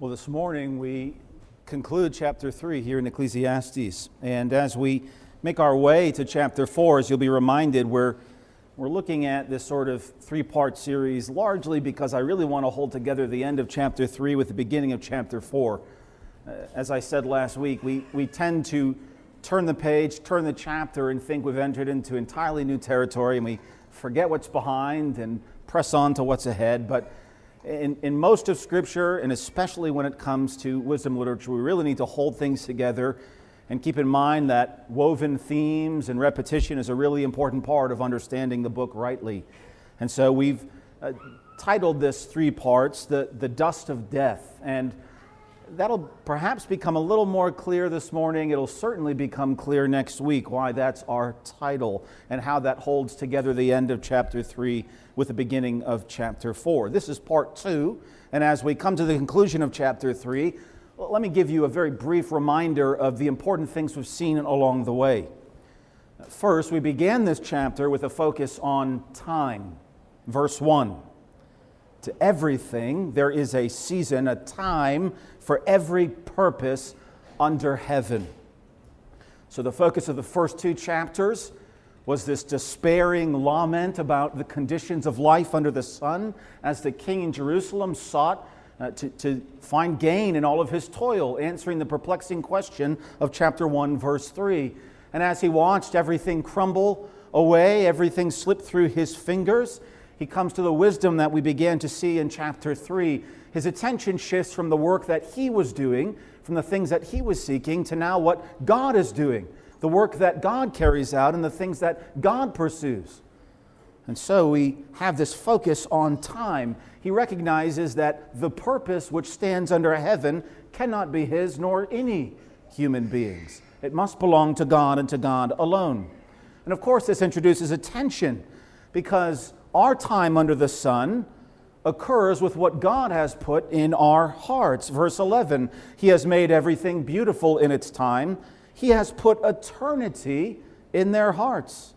Well, this morning we conclude chapter 3 here in Ecclesiastes. And as we make our way to chapter 4, as you'll be reminded, we're looking at this sort of three-part series, largely because I really want to hold together the end of chapter 3 with the beginning of chapter 4. As I said last week, we tend to turn the page, turn the chapter, and think we've entered into entirely new territory, and we forget what's behind and press on to what's ahead. But in most of Scripture, and especially when it comes to wisdom literature, we really need to hold things together and keep in mind that woven themes and repetition is a really important part of understanding the book rightly. And so we've titled this three parts, the Dust of Death. And that'll perhaps become a little more clear this morning. It'll certainly become clear next week why that's our title and how that holds together the end of chapter 3 with the beginning of chapter 4. This is part 2, and as we come to the conclusion of chapter 3, let me give you a very brief reminder of the important things we've seen along the way. First, we began this chapter with a focus on time. Verse 1. To everything there is a season, a time for every purpose under heaven. So the focus of the first two chapters was this despairing lament about the conditions of life under the sun as the king in Jerusalem sought to find gain in all of his toil, answering the perplexing question of chapter 1, verse 3. And as he watched everything crumble away, everything slip through his fingers, he comes to the wisdom that we began to see in chapter 3. His attention shifts from the work that he was doing, from the things that he was seeking, to now what God is doing, the work that God carries out and the things that God pursues. And so we have this focus on time. He recognizes that the purpose which stands under heaven cannot be his nor any human being's. It must belong to God and to God alone. And of course this introduces a tension, because our time under the sun occurs with what God has put in our hearts. Verse 11, He has made everything beautiful in its time. He has put eternity in their hearts.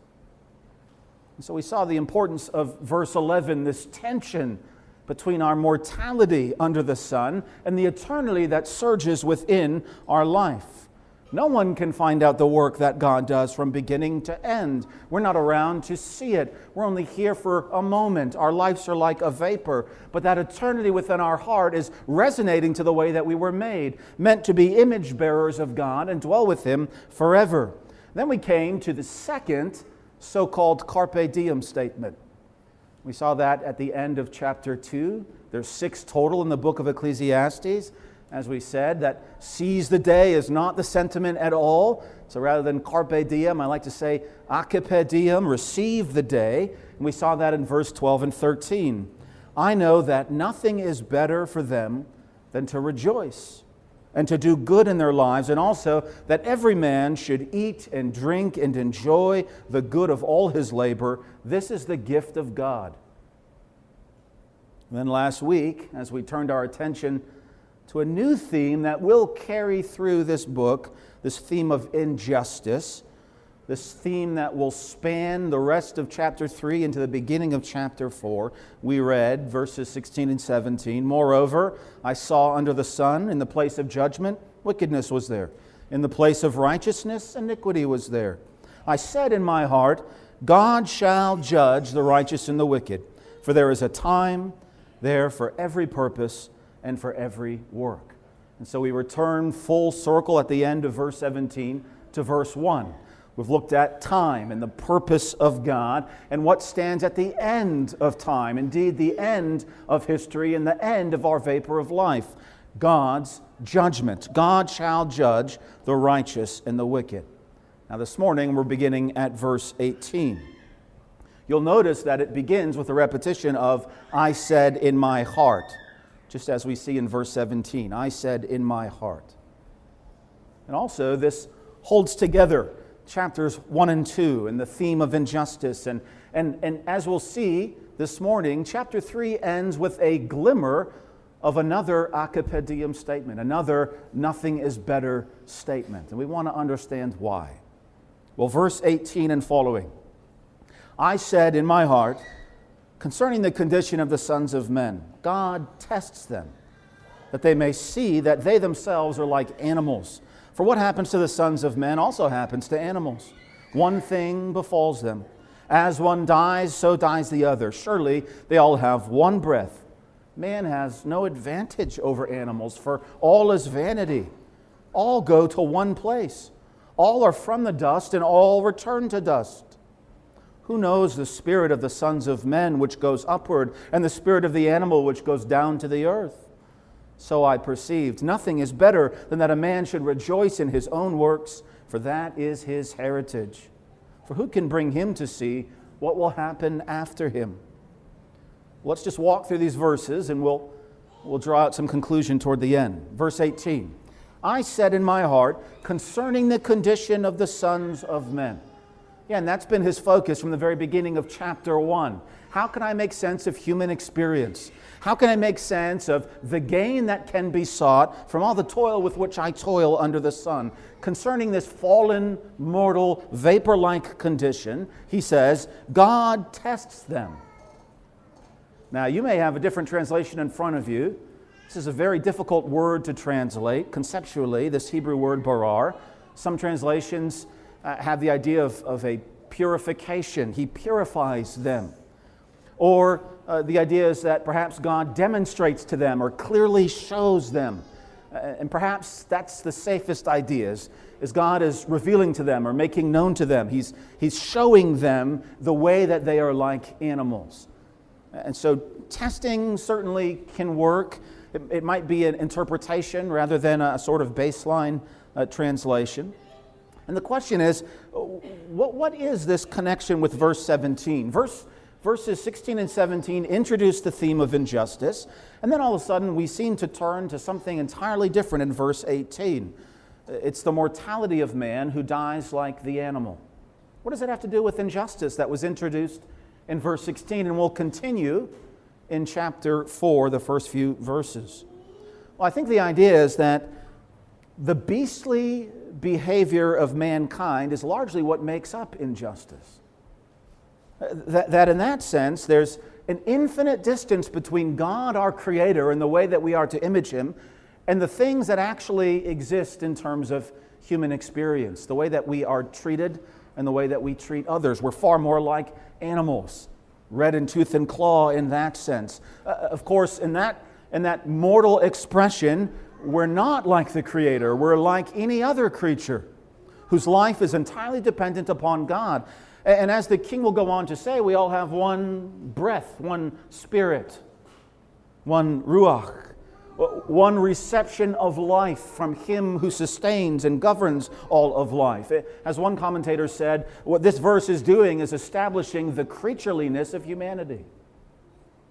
And so we saw the importance of verse 11, this tension between our mortality under the sun and the eternity that surges within our life. No one can find out the work that God does from beginning to end. We're not around to see it. We're only here for a moment. Our lives are like a vapor. But that eternity within our heart is resonating to the way that we were made, meant to be image bearers of God and dwell with Him forever. Then we came to the second so-called carpe diem statement. We saw that at the end of chapter 2. There's 6 total in the book of Ecclesiastes. As we said, that seize the day is not the sentiment at all. So rather than carpe diem, I like to say accipe diem, receive the day. And we saw that in verse 12 and 13. I know that nothing is better for them than to rejoice and to do good in their lives, and also that every man should eat and drink and enjoy the good of all his labor. This is the gift of God. And then last week, as we turned our attention to a new theme that will carry through this book, this theme of injustice, this theme that will span the rest of chapter 3 into the beginning of chapter 4. We read verses 16 and 17. Moreover, I saw under the sun, in the place of judgment, wickedness was there. In the place of righteousness, iniquity was there. I said in my heart, God shall judge the righteous and the wicked, for there is a time there for every purpose and for every work. And so we return full circle at the end of verse 17 to verse 1. We've looked at time and the purpose of God and what stands at the end of time, indeed the end of history and the end of our vapor of life, God's judgment. God shall judge the righteous and the wicked. Now this morning we're beginning at verse 18. You'll notice that it begins with a repetition of, I said in my heart. Just as we see in verse 17, I said in my heart. And also this holds together chapters 1 and 2 and the theme of injustice. And as we'll see this morning, chapter 3 ends with a glimmer of another accipe diem statement, another nothing is better statement. And we want to understand why. Well, verse 18 and following. I said in my heart, concerning the condition of the sons of men, God tests them that they may see that they themselves are like animals. For what happens to the sons of men also happens to animals. One thing befalls them. As one dies, so dies the other. Surely they all have one breath. Man has no advantage over animals, for all is vanity. All go to one place. All are from the dust, and all return to dust. Who knows the spirit of the sons of men which goes upward, and the spirit of the animal which goes down to the earth? So I perceived, nothing is better than that a man should rejoice in his own works, for that is his heritage. For who can bring him to see what will happen after him? Let's just walk through these verses, and we'll draw out some conclusion toward the end. Verse 18, I said in my heart concerning the condition of the sons of men. Yeah, and that's been his focus from the very beginning of chapter 1. How can I make sense of human experience? How can I make sense of the gain that can be sought from all the toil with which I toil under the sun? Concerning this fallen, mortal, vapor-like condition, he says, God tests them. Now, you may have a different translation in front of you. This is a very difficult word to translate conceptually, this Hebrew word barar. Some translations have the idea of a purification. He purifies them. Or the idea is that perhaps God demonstrates to them or clearly shows them. And perhaps that's the safest idea, is God is revealing to them or making known to them. He's showing them the way that they are like animals. And so testing certainly can work. It might be an interpretation rather than a sort of baseline translation. And the question is, what is this connection with verse 17? Verses 16 and 17 introduce the theme of injustice, and then all of a sudden we seem to turn to something entirely different in verse 18. It's the mortality of man who dies like the animal. What does it have to do with injustice that was introduced in verse 16 and will continue in chapter 4, the first few verses? Well, I think the idea is that the beastly behavior of mankind is largely what makes up injustice. That in that sense, there's an infinite distance between God, our Creator, and the way that we are to image Him, and the things that actually exist in terms of human experience, the way that we are treated and the way that we treat others. We're far more like animals, red in tooth and claw in that sense. Of course, in that mortal expression, we're not like the Creator. We're like any other creature whose life is entirely dependent upon God. And as the king will go on to say, we all have one breath, one spirit, one ruach, one reception of life from Him who sustains and governs all of life. As one commentator said, what this verse is doing is establishing the creatureliness of humanity.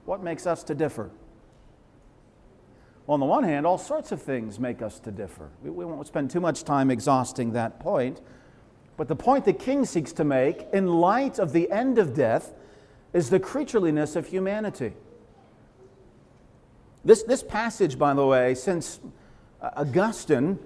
What makes us to differ? Well, on the one hand, all sorts of things make us to differ. We won't spend too much time exhausting that point. But the point the king seeks to make, in light of the end of death, is the creatureliness of humanity. This passage, by the way, since Augustine,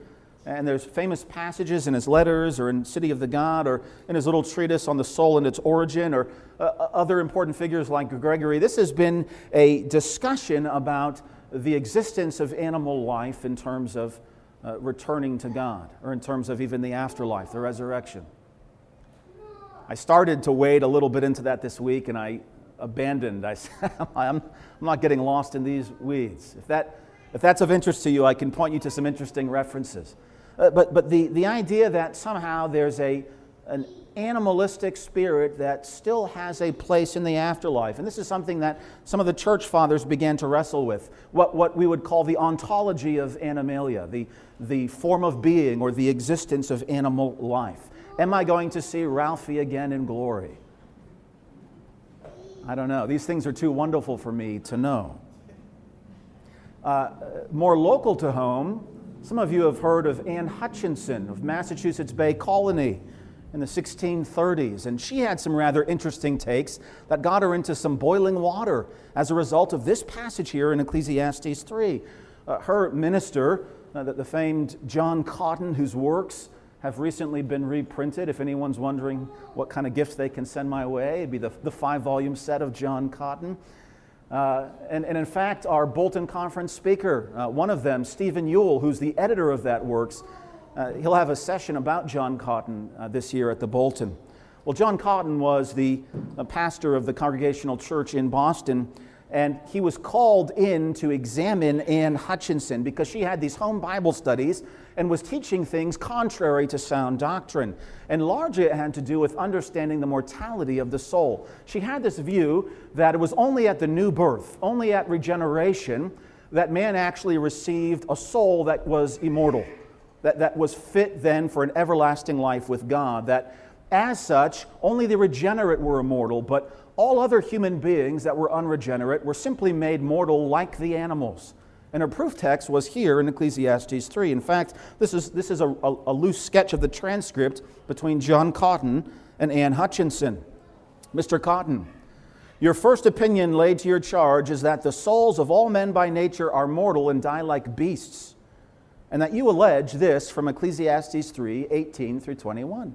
and there's famous passages in his letters or in City of the God or in his little treatise on the soul and its origin or other important figures like Gregory, this has been a discussion about the existence of animal life in terms of returning to God, or in terms of even the afterlife, the resurrection. I started to wade a little bit into that this week, and I abandoned. I said, I'm not getting lost in these weeds. If that's of interest to you, I can point you to some interesting references. But the idea that somehow there's an animalistic spirit that still has a place in the afterlife. And this is something that some of the church fathers began to wrestle with, what we would call the ontology of animalia, the form of being or the existence of animal life. Am I going to see Ralphie again in glory? I don't know. These things are too wonderful for me to know. More local to home, some of you have heard of Anne Hutchinson of Massachusetts Bay Colony in the 1630s, and she had some rather interesting takes that got her into some boiling water as a result of this passage here in Ecclesiastes 3. Her minister, the famed John Cotton, whose works have recently been reprinted. If anyone's wondering what kind of gifts they can send my way, it'd be the 5-volume set of John Cotton. And in fact, our Bolton Conference speaker, one of them, Stephen Ewell, who's the editor of that works, he'll have a session about John Cotton this year at the Bolton. Well, John Cotton was the pastor of the Congregational Church in Boston, and he was called in to examine Ann Hutchinson because she had these home Bible studies and was teaching things contrary to sound doctrine. And largely it had to do with understanding the mortality of the soul. She had this view that it was only at the new birth, only at regeneration, that man actually received a soul that was immortal, that was fit then for an everlasting life with God, that as such, only the regenerate were immortal, but all other human beings that were unregenerate were simply made mortal like the animals. And her proof text was here in Ecclesiastes 3. In fact, this is a loose sketch of the transcript between John Cotton and Ann Hutchinson. Mr. Cotton, your first opinion laid to your charge is that the souls of all men by nature are mortal and die like beasts, and that you allege this from Ecclesiastes 3, 18 through 21.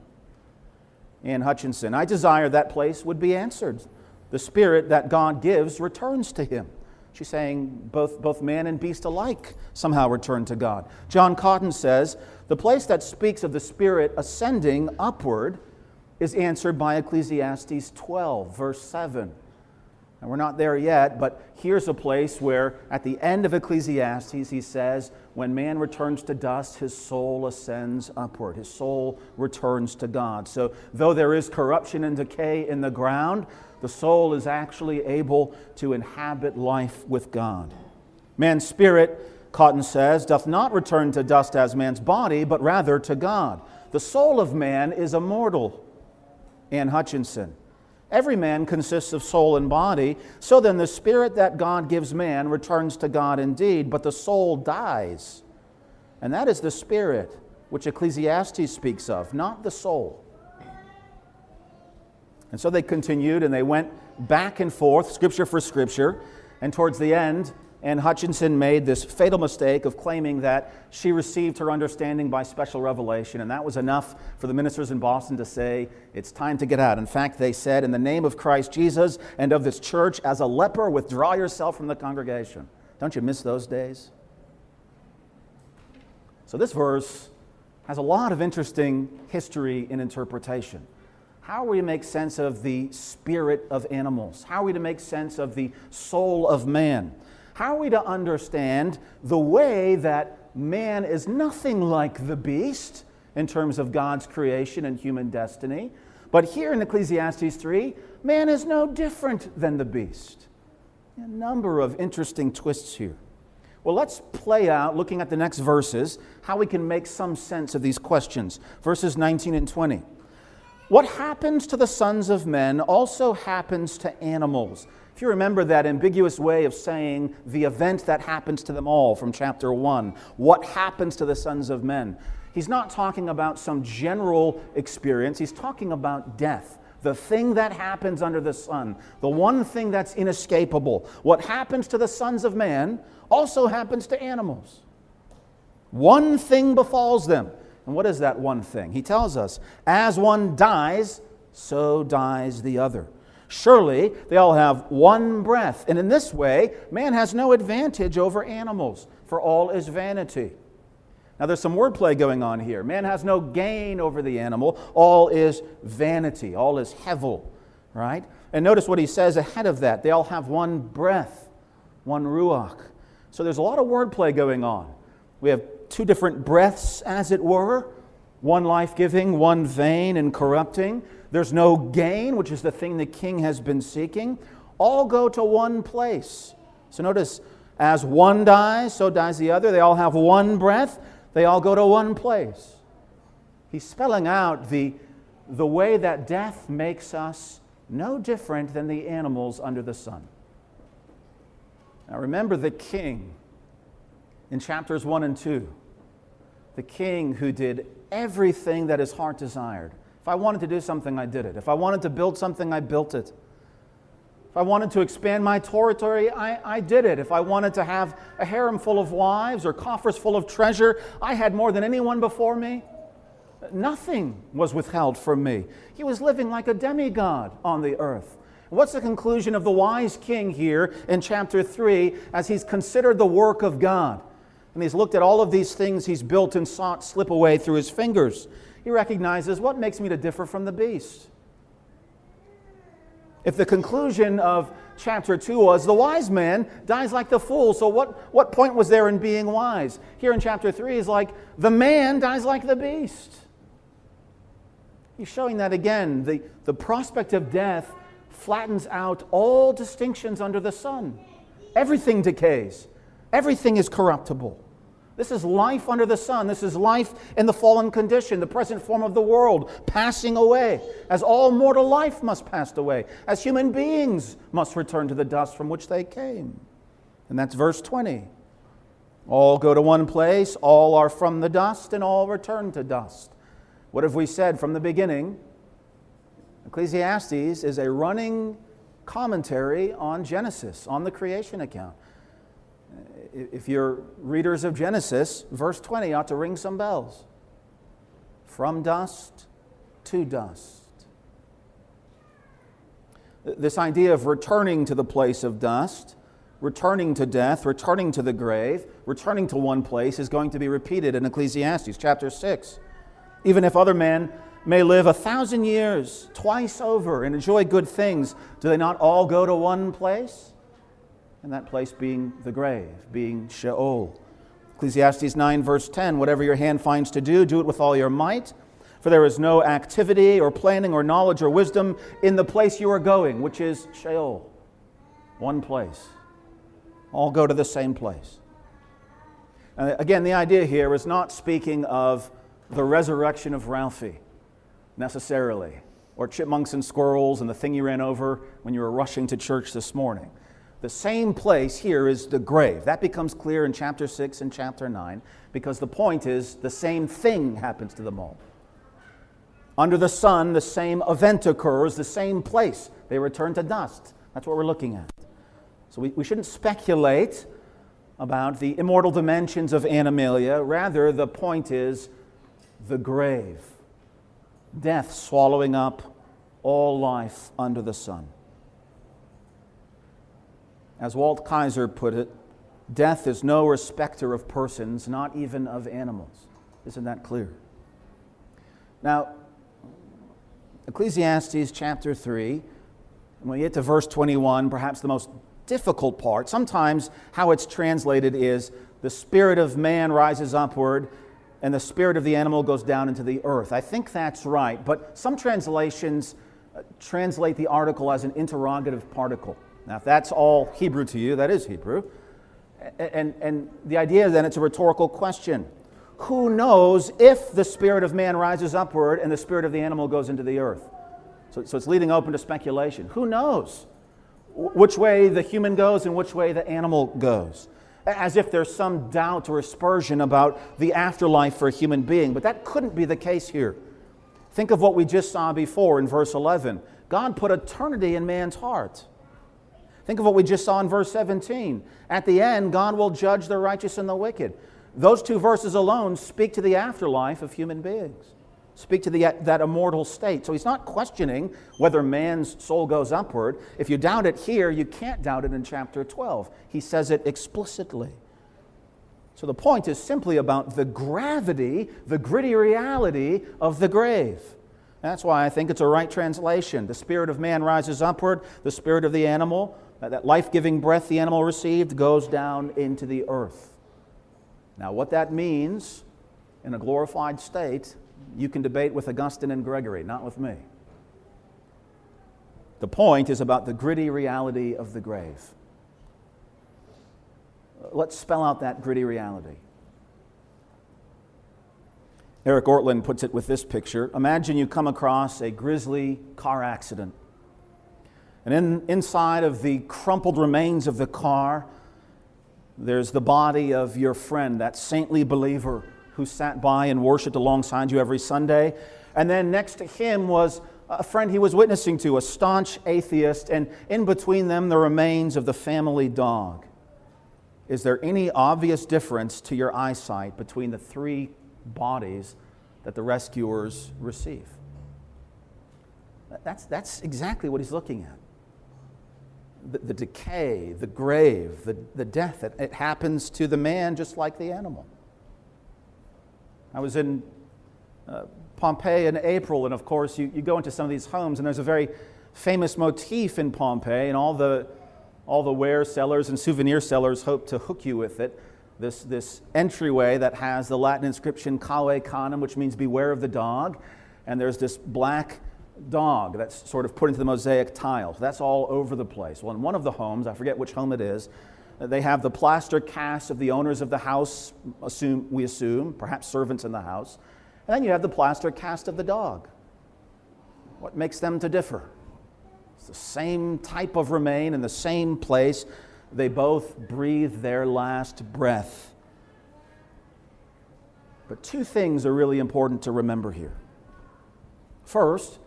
Ann Hutchinson, I desire that place would be answered. The spirit that God gives returns to him. She's saying both man and beast alike somehow return to God. John Cotton says, the place that speaks of the spirit ascending upward is answered by Ecclesiastes 12, verse 7. And we're not there yet, but here's a place where at the end of Ecclesiastes he says, when man returns to dust, his soul ascends upward. His soul returns to God. So though there is corruption and decay in the ground, the soul is actually able to inhabit life with God. Man's spirit, Cotton says, doth not return to dust as man's body, but rather to God. The soul of man is immortal. Ann Hutchinson. Every man consists of soul and body, so then the spirit that God gives man returns to God indeed, but the soul dies. And that is the spirit which Ecclesiastes speaks of, not the soul. And so they continued and they went back and forth, scripture for scripture, and towards the end, Ann Hutchinson made this fatal mistake of claiming that she received her understanding by special revelation, and that was enough for the ministers in Boston to say, it's time to get out. In fact, they said, in the name of Christ Jesus and of this church, as a leper, withdraw yourself from the congregation. Don't you miss those days? So this verse has a lot of interesting history and interpretation. How are we to make sense of the spirit of animals? How are we to make sense of the soul of man? How are we to understand the way that man is nothing like the beast in terms of God's creation and human destiny? But here in Ecclesiastes 3, man is no different than the beast. A number of interesting twists here. Well, let's play out, looking at the next verses, how we can make some sense of these questions. Verses 19 and 20. What happens to the sons of men also happens to animals. If you remember that ambiguous way of saying the event that happens to them all from chapter 1, what happens to the sons of men? He's not talking about some general experience. He's talking about death, the thing that happens under the sun, the one thing that's inescapable. What happens to the sons of man also happens to animals. One thing befalls them. And what is that one thing? He tells us, as one dies, so dies the other. Surely they all have one breath, and in this way, man has no advantage over animals, for all is vanity. Now there's some wordplay going on here. Man has no gain over the animal. All is vanity. All is hevel, right? And notice what he says ahead of that. They all have one breath, one ruach. So there's a lot of wordplay going on. We have two different breaths, as it were. One life-giving, one vain and corrupting. There's no gain, which is the thing the king has been seeking. All go to one place. So notice, as one dies, so dies the other. They all have one breath. They all go to one place. He's spelling out the way that death makes us no different than the animals under the sun. Now remember the king in chapters 1 and 2. The king who did everything that his heart desired. If I wanted to do something, I did it. If I wanted to build something, I built it. If I wanted to expand my territory, I did it. If I wanted to have a harem full of wives or coffers full of treasure, I had more than anyone before me. Nothing was withheld from me. He was living like a demigod on the earth. What's the conclusion of the wise king here in chapter 3 as he's considered the work of God? And he's looked at all of these things he's built and saw it slip away through his fingers. He recognizes, what makes me to differ from the beast? If the conclusion of chapter 2 was the wise man dies like the fool, so what point was there in being wise? Here in chapter 3 is like the man dies like the beast. He's showing that again, the prospect of death flattens out all distinctions under the sun. Everything decays. Everything is corruptible. This is life under the sun. This is life in the fallen condition, the present form of the world, passing away, as all mortal life must pass away, as human beings must return to the dust from which they came. And that's verse 20. All go to one place, all are from the dust, and all return to dust. What have we said from the beginning? Ecclesiastes is a running commentary on Genesis, on the creation account. If you're readers of Genesis, verse 20 ought to ring some bells. From dust to dust. This idea of returning to the place of dust, returning to death, returning to the grave, returning to one place is going to be repeated in Ecclesiastes chapter 6. Even if other men may live 1,000 years twice over and enjoy good things, do they not all go to one place? And that place being the grave, being Sheol. Ecclesiastes 9 verse 10, whatever your hand finds to do, do it with all your might. For there is no activity or planning or knowledge or wisdom in the place you are going, which is Sheol. One place. All go to the same place. Again, the idea here is not speaking of the resurrection of Ralphie, necessarily, or chipmunks and squirrels and the thing you ran over when you were rushing to church this morning. The same place here is the grave. That becomes clear in chapter 6 and chapter 9 because the point is the same thing happens to them all. Under the sun, the same event occurs, the same place. They return to dust. That's what we're looking at. So we shouldn't speculate about the immortal dimensions of Animalia. Rather, the point is the grave. Death swallowing up all life under the sun. As Walt Kaiser put it, death is no respecter of persons, not even of animals. Isn't that clear? Now, Ecclesiastes chapter 3, when you get to verse 21, perhaps the most difficult part, sometimes how it's translated is the spirit of man rises upward and the spirit of the animal goes down into the earth. I think that's right, but some translations translate the article as an interrogative particle. Now, if that's all Hebrew to you, that is Hebrew. And the idea then, it's a rhetorical question. Who knows if the spirit of man rises upward and the spirit of the animal goes into the earth? So it's leaving open to speculation. Who knows which way the human goes and which way the animal goes? As if there's some doubt or aspersion about the afterlife for a human being. But that couldn't be the case here. Think of what we just saw before in verse 11. God put eternity in man's heart. Think of what we just saw in verse 17. At the end, God will judge the righteous and the wicked. Those two verses alone speak to the afterlife of human beings, speak to that immortal state. So he's not questioning whether man's soul goes upward. If you doubt it here, you can't doubt it in chapter 12. He says it explicitly. So the point is simply about the gravity, the gritty reality of the grave. That's why I think it's a right translation. The spirit of man rises upward, the spirit of the animal, that life-giving breath the animal received, goes down into the earth. Now, what that means in a glorified state, you can debate with Augustine and Gregory, not with me. The point is about the gritty reality of the grave. Let's spell out that gritty reality. Eric Ortland puts it with this picture. Imagine you come across a grisly car accident. And inside of the crumpled remains of the car, there's the body of your friend, that saintly believer who sat by and worshiped alongside you every Sunday. And then next to him was a friend he was witnessing to, a staunch atheist, and in between them the remains of the family dog. Is there any obvious difference to your eyesight between the three bodies that the rescuers receive? That's exactly what he's looking at. the decay, the grave, the death. It happens to the man just like the animal. I was in Pompeii in April, and of course you go into some of these homes, and there's a very famous motif in Pompeii, and all the ware sellers and souvenir sellers hope to hook you with it. This entryway that has the Latin inscription Cave Canem, which means beware of the dog, and there's this black dog that's sort of put into the mosaic tiles. That's all over the place. Well, in one of the homes, I forget which home it is, they have the plaster cast of the owners of the house, we assume, perhaps servants in the house, and then you have the plaster cast of the dog. What makes them to differ? It's the same type of remain in the same place. They both breathe their last breath. But two things are really important to remember here. First,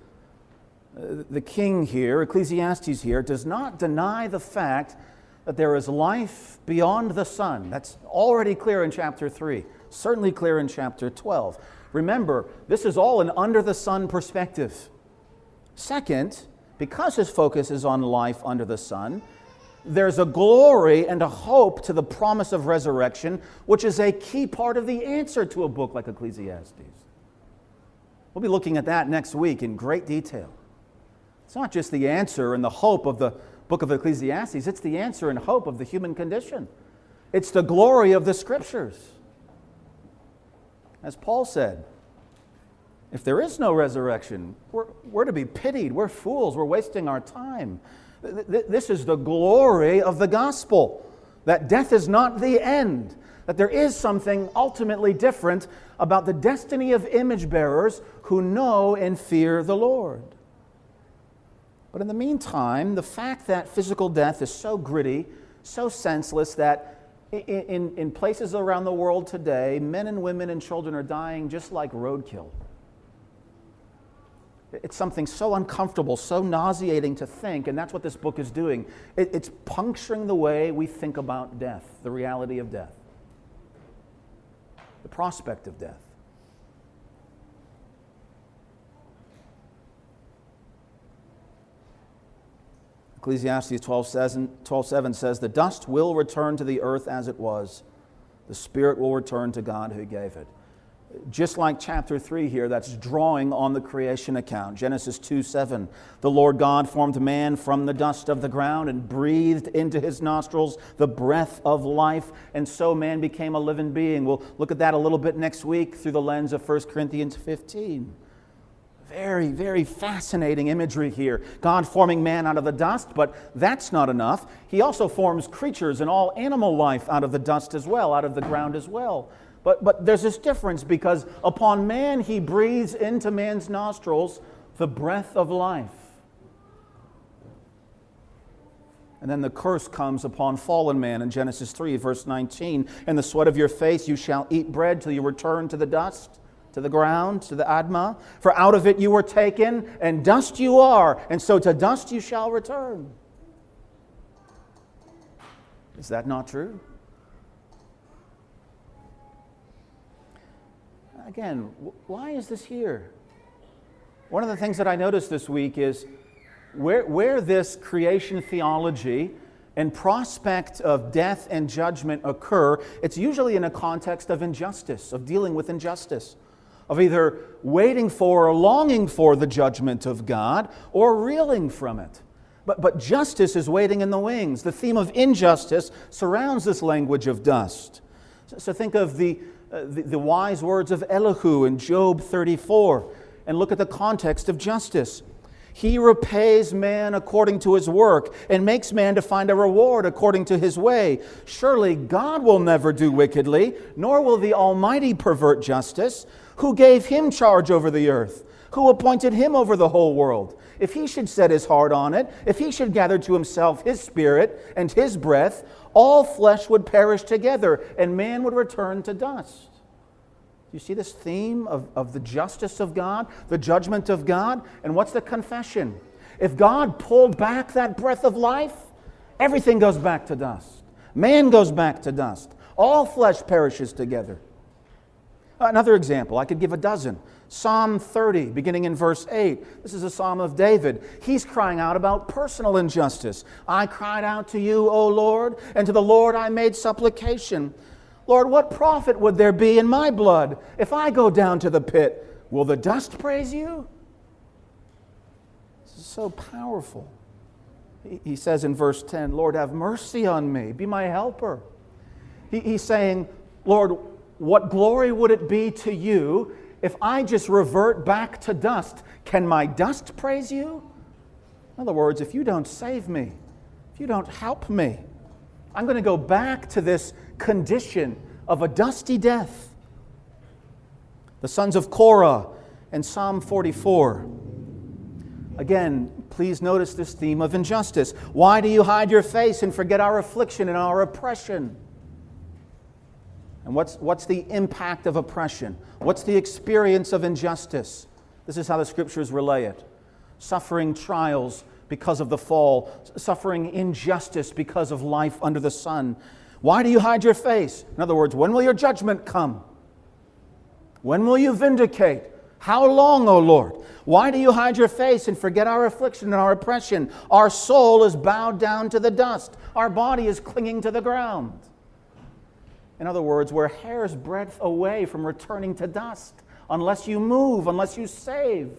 the king here, Ecclesiastes here, does not deny the fact that there is life beyond the sun. That's already clear in chapter 3, certainly clear in chapter 12. Remember, this is all an under-the-sun perspective. Second, because his focus is on life under the sun, there's a glory and a hope to the promise of resurrection, which is a key part of the answer to a book like Ecclesiastes. We'll be looking at that next week in great detail. It's not just the answer and the hope of the book of Ecclesiastes, it's the answer and hope of the human condition. It's the glory of the Scriptures. As Paul said, if there is no resurrection, we're to be pitied. We're fools. We're wasting our time. This is the glory of the gospel, that death is not the end, that there is something ultimately different about the destiny of image bearers who know and fear the Lord. But in the meantime, the fact that physical death is so gritty, so senseless, that in places around the world today, men and women and children are dying just like roadkill. It's something so uncomfortable, so nauseating to think, and that's what this book is doing. It's puncturing the way we think about death, the reality of death, the prospect of death. Ecclesiastes 12:7 says, "The dust will return to the earth as it was. The spirit will return to God who gave it." Just like chapter 3 here, that's drawing on the creation account. Genesis 2:7, "The Lord God formed man from the dust of the ground and breathed into his nostrils the breath of life, and so man became a living being." We'll look at that a little bit next week through the lens of 1 Corinthians 15. Very, very fascinating imagery here. God forming man out of the dust, but that's not enough. He also forms creatures and all animal life out of the dust as well, out of the ground as well. But there's this difference, because upon man he breathes into man's nostrils the breath of life. And then the curse comes upon fallen man in Genesis 3, verse 19. "In the sweat of your face you shall eat bread till you return to the dust, to the ground, to the Admah. For out of it you were taken, and dust you are, and so to dust you shall return." Is that not true? Again, why is this here? One of the things that I noticed this week is where this creation theology and prospect of death and judgment occur, it's usually in a context of injustice, of dealing with injustice, of either waiting for or longing for the judgment of God or reeling from it. But justice is waiting in the wings. The theme of injustice surrounds this language of dust. So think of the wise words of Elihu in Job 34, and look at the context of justice. "He repays man according to his work, and makes man to find a reward according to his way. Surely God will never do wickedly, nor will the Almighty pervert justice. Who gave him charge over the earth? Who appointed him over the whole world? If he should set his heart on it, if he should gather to himself his spirit and his breath, all flesh would perish together, and man would return to dust." You see this theme of the justice of God, the judgment of God? And what's the confession? If God pulled back that breath of life, everything goes back to dust. Man goes back to dust. All flesh perishes together. Another example, I could give a dozen. Psalm 30, beginning in verse 8. This is a psalm of David. He's crying out about personal injustice. I cried out to you, O Lord, and to the Lord I made supplication. Lord, what profit would there be in my blood if I go down to the pit? Will the dust praise you? This is so powerful. He says in verse 10, Lord, have mercy on me. Be my helper. He's saying, Lord, what glory would it be to you if I just revert back to dust? Can my dust praise you? In other words, if you don't save me, if you don't help me, I'm going to go back to this condition of a dusty death. The sons of Korah in Psalm 44. Again, please notice this theme of injustice. Why do you hide your face and forget our affliction and our oppression? And what's the impact of oppression? What's the experience of injustice? This is how the Scriptures relay it. Suffering trials because of the fall. Suffering injustice because of life under the sun. Why do you hide your face? In other words, when will your judgment come? When will you vindicate? How long, O Lord? Why do you hide your face and forget our affliction and our oppression? Our soul is bowed down to the dust. Our body is clinging to the ground. In other words, we're hair's breadth away from returning to dust unless you move, unless you save.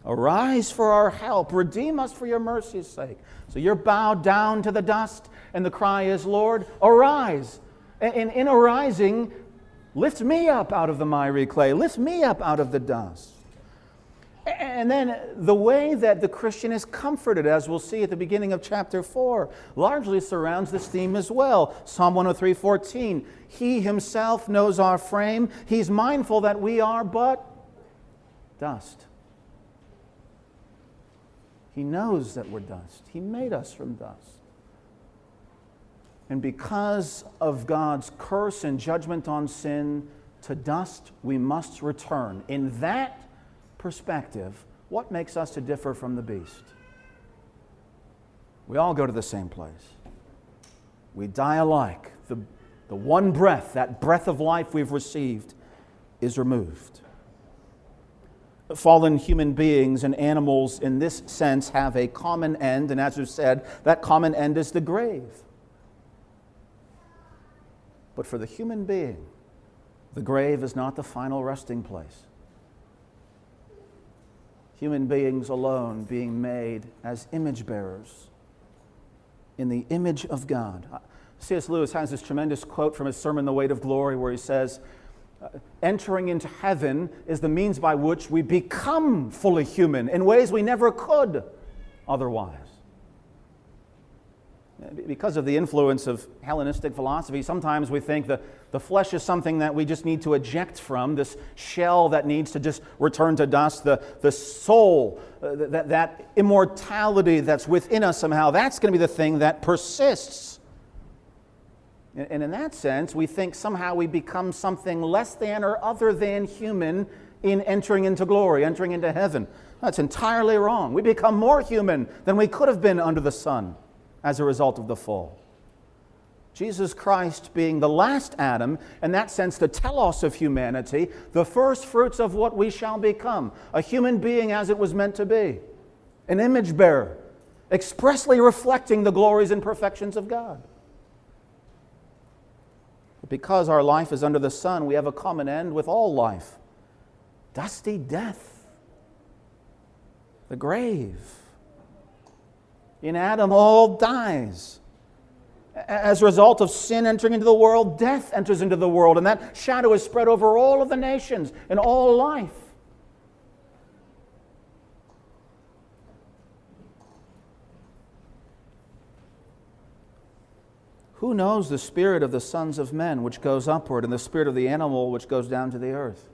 Arise for our help. Redeem us for your mercy's sake. So you're bowed down to the dust, and the cry is, Lord, arise. And in arising, lift me up out of the miry clay. Lift me up out of the dust. And then the way that the Christian is comforted, as we'll see at the beginning of chapter 4, largely surrounds this theme as well. Psalm 103:14. He himself knows our frame. He's mindful that we are but dust. He knows that we're dust. He made us from dust. And because of God's curse and judgment on sin, to dust we must return. In that perspective, what makes us to differ from the beast? We all go to the same place. We die alike. The one breath, that breath of life we've received, is removed. Fallen human beings and animals in this sense have a common end, and as we've said, that common end is the grave. But for the human being, the grave is not the final resting place. Human beings alone being made as image bearers in the image of God. C.S. Lewis has this tremendous quote from his sermon, The Weight of Glory, where he says, entering into heaven is the means by which we become fully human in ways we never could otherwise. Because of the influence of Hellenistic philosophy, sometimes we think the flesh is something that we just need to eject from, this shell that needs to just return to dust. The soul, that immortality that's within us somehow, that's going to be the thing that persists. And in that sense, we think somehow we become something less than or other than human in entering into glory, entering into heaven. That's entirely wrong. We become more human than we could have been under the sun as a result of the fall. Jesus Christ being the last Adam, in that sense the telos of humanity, the first fruits of what we shall become, a human being as it was meant to be, an image bearer, expressly reflecting the glories and perfections of God. But because our life is under the sun, we have a common end with all life. Dusty death. The grave. In Adam, all dies. As a result of sin entering into the world, death enters into the world, and that shadow is spread over all of the nations and all life. Who knows the spirit of the sons of men which goes upward, and the spirit of the animal which goes down to the earth?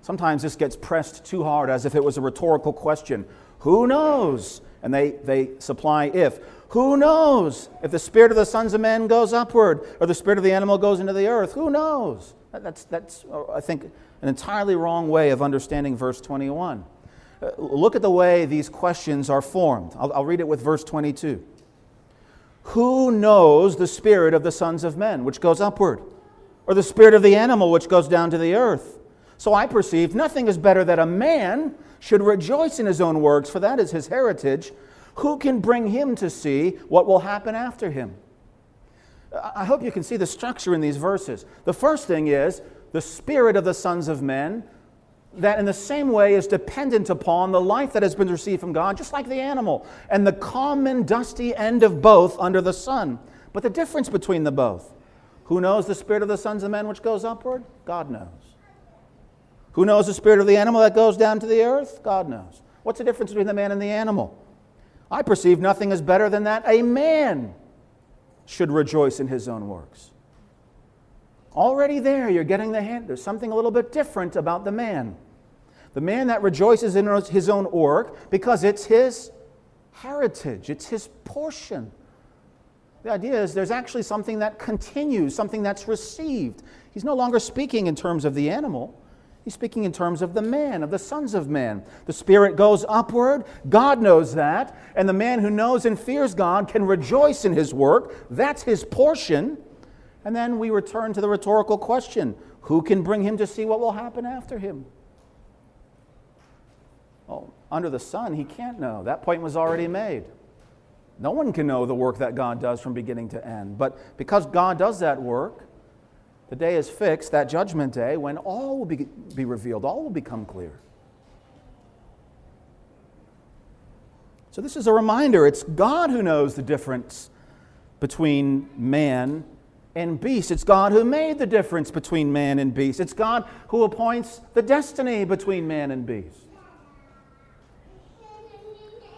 Sometimes this gets pressed too hard as if it was a rhetorical question. Who knows? And they supply if. Who knows if the spirit of the sons of men goes upward or the spirit of the animal goes into the earth? Who knows? That's I think, an entirely wrong way of understanding verse 21. Look at the way these questions are formed. I'll read it with verse 22. Who knows the spirit of the sons of men which goes upward? or the spirit of the animal which goes down to the earth. So I perceive nothing is better that a man should rejoice in his own works, for that is his heritage. Who can bring him to see what will happen after him? I hope you can see the structure in these verses. The first thing is the spirit of the sons of men, that in the same way is dependent upon the life that has been received from God, just like the animal, and the common dusty end of both under the sun. But the difference between the both, who knows the spirit of the sons of men which goes upward? God knows. Who knows the spirit of the animal that goes down to the earth? God knows. What's the difference between the man and the animal? I perceive nothing is better than that a man should rejoice in his own works. Already there, you're getting the hint. There's something a little bit different about the man. The man that rejoices in his own work because it's his heritage, it's his portion. The idea is there's actually something that continues, something that's received. He's no longer speaking in terms of the animal. He's speaking in terms of the man, of the sons of man. The spirit goes upward. God knows that. And the man who knows and fears God can rejoice in his work. That's his portion. And then we return to the rhetorical question, who can bring him to see what will happen after him? Well, under the sun, he can't know. That point was already made. No one can know the work that God does from beginning to end. But because God does that work, the day is fixed, that judgment day, when all will be revealed, all will become clear. So this is a reminder. It's God who knows the difference between man and beast. It's God who made the difference between man and beast. It's God who appoints the destiny between man and beast.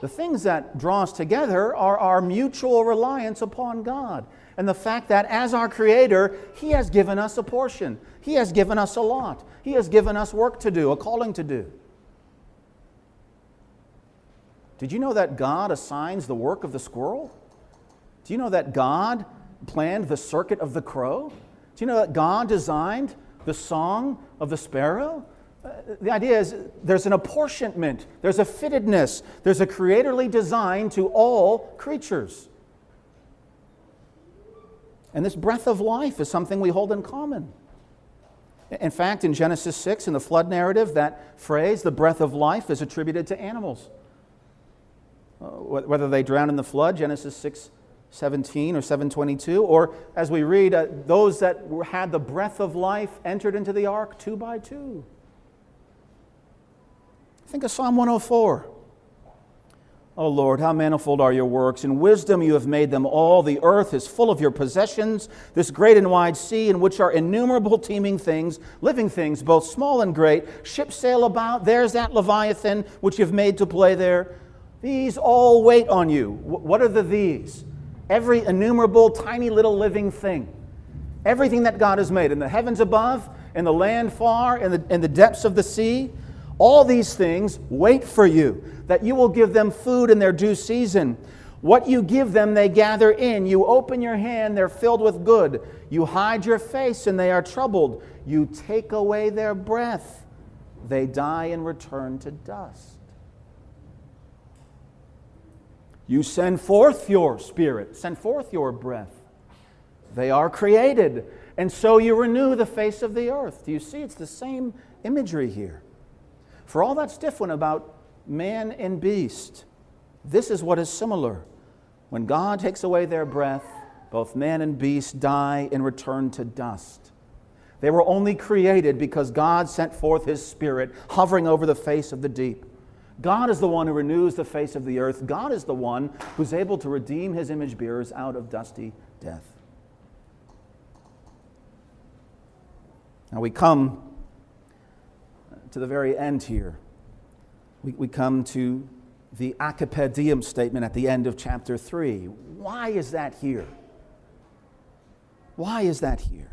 The things that draw us together are our mutual reliance upon God. And the fact that as our Creator, He has given us a portion. He has given us a lot. He has given us work to do, a calling to do. Did you know that God assigns the work of the squirrel? Do you know that God planned the circuit of the crow? Do you know that God designed the song of the sparrow? The idea is there's an apportionment, there's a fittedness, there's a creatorly design to all creatures. And this breath of life is something we hold in common. In fact, in Genesis 6, in the flood narrative, that phrase, the breath of life, is attributed to animals. Whether they drown in the flood, Genesis 6:17 or 7:22, or as we read, those that had the breath of life entered into the ark 2 by 2. Think of Psalm 104. O Lord, how manifold are your works. In wisdom you have made them all. The earth is full of your possessions. This great and wide sea in which are innumerable teeming things, living things, both small and great. Ships sail about. There's that Leviathan which you've made to play there. These all wait on you. What are the these? Every innumerable, tiny little living thing. Everything that God has made in the heavens above, in the land far, in the depths of the sea. All these things wait for you, that you will give them food in their due season. What you give them, they gather in. You open your hand, they're filled with good. You hide your face, and they are troubled. You take away their breath. They die and return to dust. You send forth your spirit, send forth your breath. They are created, and so you renew the face of the earth. Do you see? It's the same imagery here. For all that's different about man and beast, this is what is similar. When God takes away their breath, both man and beast die and return to dust. They were only created because God sent forth His Spirit hovering over the face of the deep. God is the one who renews the face of the earth. God is the one who's able to redeem His image bearers out of dusty death. Now we come to the very end here. We come to the Akape Diem statement at the end of chapter 3. Why is that here? Why is that here?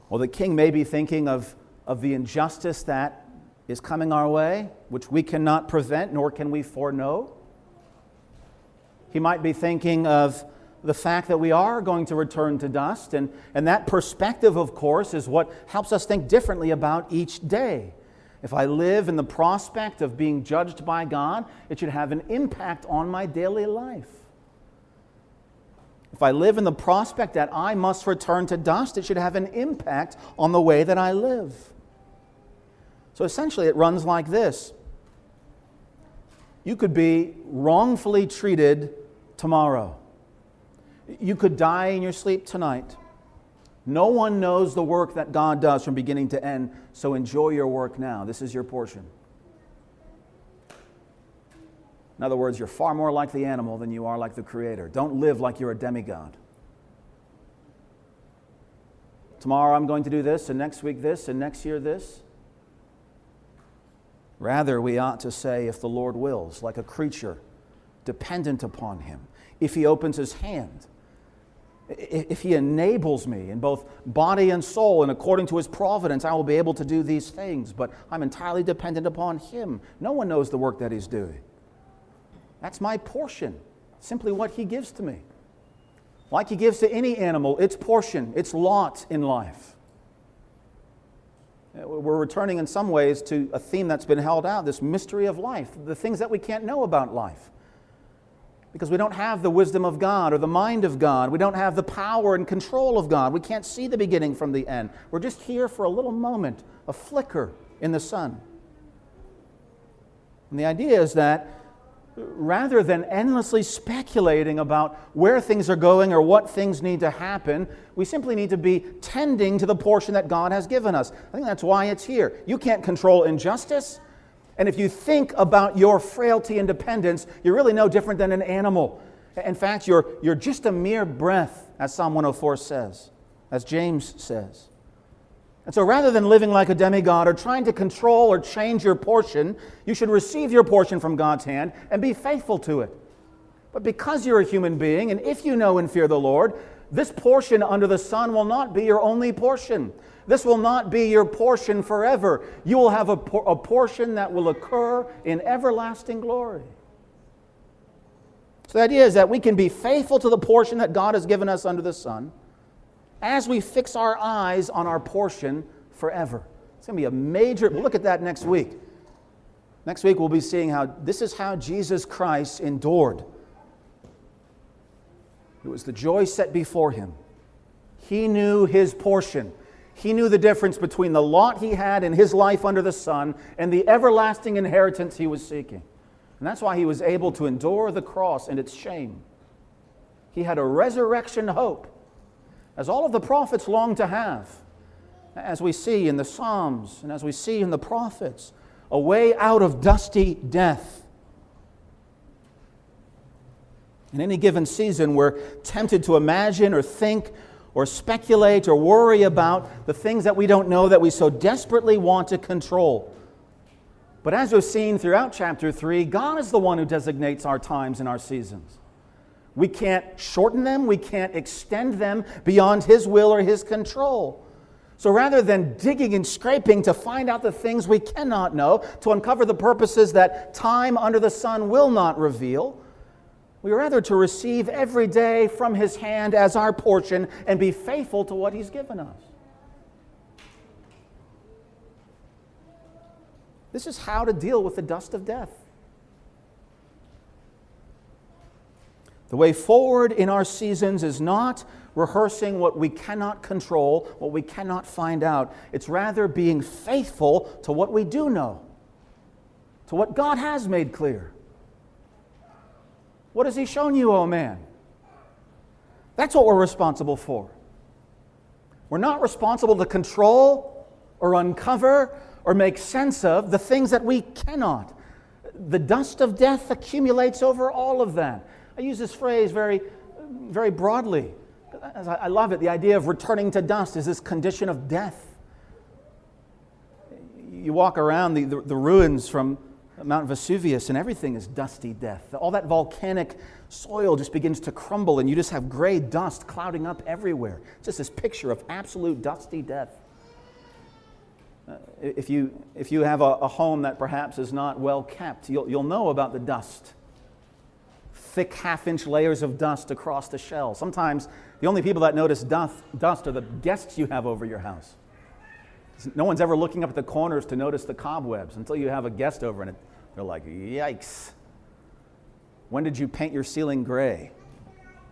Well, the king may be thinking of the injustice that is coming our way, which we cannot prevent, nor can we foreknow. He might be thinking of the fact that we are going to return to dust, and that perspective, of course, is what helps us think differently about each day. If I live in the prospect of being judged by God, it should have an impact on my daily life. if I live in the prospect that I must return to dust, it should have an impact on the way that I live. So essentially it runs like this. You could be wrongfully treated tomorrow. You could die in your sleep tonight. No one knows the work that God does from beginning to end, so enjoy your work now. This is your portion. In other words, you're far more like the animal than you are like the Creator. Don't live like you're a demigod. Tomorrow I'm going to do this, and next week this, and next year this. Rather, we ought to say, if the Lord wills, like a creature dependent upon Him. If He opens His hand, if He enables me in both body and soul, and according to His providence, I will be able to do these things. But I'm entirely dependent upon Him. No one knows the work that He's doing. That's my portion, simply what He gives to me. Like He gives to any animal, its portion, its lot in life. We're returning in some ways to a theme that's been held out, this mystery of life, the things that we can't know about life. Because we don't have the wisdom of God or the mind of God. We don't have the power and control of God. We can't see the beginning from the end. We're just here for a little moment, a flicker in the sun. And the idea is that rather than endlessly speculating about where things are going or what things need to happen, we simply need to be tending to the portion that God has given us. I think that's why it's here. You can't control injustice. And if you think about your frailty and dependence, you're really no different than an animal. In fact, you're just a mere breath, as Psalm 104 says, as James says. And so rather than living like a demigod or trying to control or change your portion, you should receive your portion from God's hand and be faithful to it. But because you're a human being, and if you know and fear the Lord, this portion under the sun will not be your only portion. This will not be your portion forever. You will have a portion that will occur in everlasting glory. So the idea is that we can be faithful to the portion that God has given us under the sun as we fix our eyes on our portion forever. It's going to be a major... We'll look at that next week. Next week we'll be seeing how this is how Jesus Christ endured. It was the joy set before Him. He knew His portion. He knew the difference between the lot He had in His life under the sun and the everlasting inheritance He was seeking. And that's why He was able to endure the cross and its shame. He had a resurrection hope, as all of the prophets long to have, as we see in the Psalms and as we see in the prophets, a way out of dusty death. In any given season, we're tempted to imagine or think or speculate or worry about the things that we don't know that we so desperately want to control. But as we've seen throughout chapter 3, God is the one who designates our times and our seasons. We can't shorten them, we can't extend them beyond His will or His control. So rather than digging and scraping to find out the things we cannot know, to uncover the purposes that time under the sun will not reveal, we are rather to receive every day from His hand as our portion and be faithful to what He's given us. This is how to deal with the dust of death. The way forward in our seasons is not rehearsing what we cannot control, what we cannot find out. It's rather being faithful to what we do know, to what God has made clear. What has He shown you, O man? That's what we're responsible for. We're not responsible to control or uncover or make sense of the things that we cannot. The dust of death accumulates over all of that. I use this phrase very, very broadly. I love it. The idea of returning to dust is this condition of death. You walk around the ruins from Mount Vesuvius and everything is dusty death. All that volcanic soil just begins to crumble and you just have gray dust clouding up everywhere. It's just this picture of absolute dusty death. If you have a home that perhaps is not well kept, you'll know about the dust. Thick half-inch layers of dust across the shell. Sometimes the only people that notice dust are the guests you have over your house. No one's ever looking up at the corners to notice the cobwebs until you have a guest over and they're like, yikes. When did you paint your ceiling gray?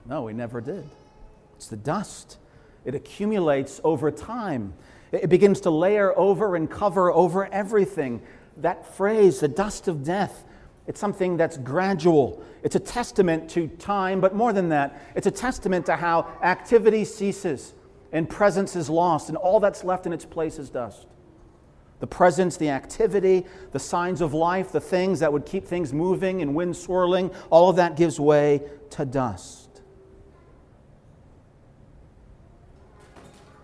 No, he never did. It's the dust. It accumulates over time. It begins to layer over and cover over everything. That phrase, the dust of death, it's something that's gradual. It's a testament to time, but more than that, it's a testament to how activity ceases and presence is lost, and all that's left in its place is dust. The presence, the activity, the signs of life, the things that would keep things moving and wind swirling, all of that gives way to dust.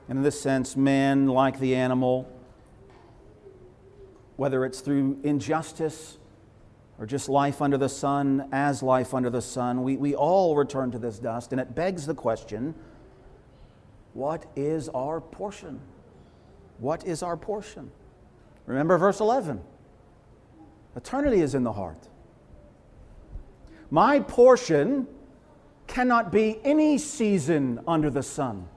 And in this sense, man, like the animal, whether it's through injustice or just life under the sun, as life under the sun, we all return to this dust. And it begs the question, what is our portion? What is our portion? Remember verse 11. Eternity is in the heart. My portion cannot be any season under the sun.